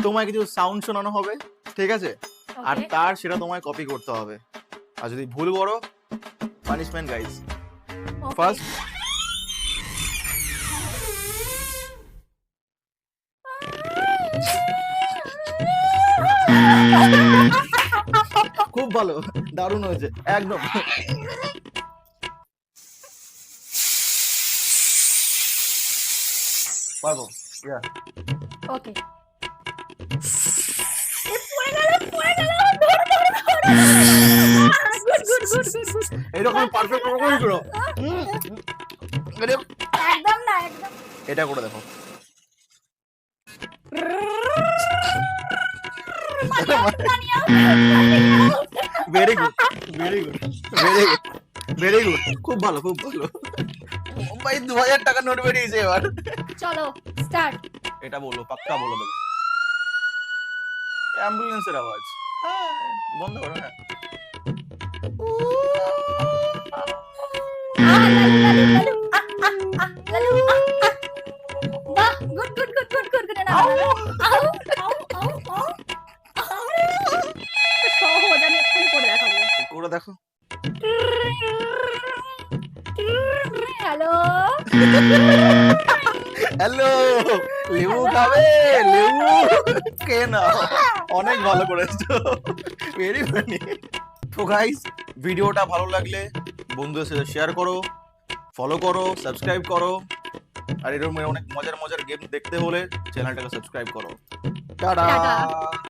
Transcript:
তোমায় কিছু সাউন্ড শোনানো হবে, ঠিক আছে? আর Okay. তার সেটা তোমায় কপি করতে হবে। আর যদি ভুল করো, পানিশমেন্ট গাইস। Okay. ফার্স্ট খুব ভালো, দারুণ হয়েছে একদম। পারবো, ইয়া। Okay. পড়ে গেল, পড়ে গেল। ধর, ধর, ধর। Good, good, good, good, good. এইরকম পারফেক্ট করে করো। একদম না, একদম। এটা করে দেখো। Very good, very good, very good, very good, খুব ভালো, খুব ভালো। ভাই 2000 টাকা নোট বেরিয়েছে এবার। চলো স্টার্ট। এটা বলো, পাক্কা বলো দেবো। অ্যাম্বুলেন্সের আওয়াজ। হ্যাঁ, বন্ধ করো। হ্যাঁ, বাহ, good good good good good good. না সহজ, আমি এক্ষুনি করে দেখাবো। করে দেখো। হ্যালো, হ্যালো, লেবু খাবে? লেবু কে না? অনেক ভালো করেছো, ভেরি ফানি। তো গাইস, ভিডিওটা ভালো লাগলে বন্ধুদের সাথে শেয়ার করো, ফলো করো, সাবস্ক্রাইব করো। আর এরকম অনেক মজার মজার গেম দেখতে হলে চ্যানেলটাকে সাবস্ক্রাইব করো। টাটা। টাটা।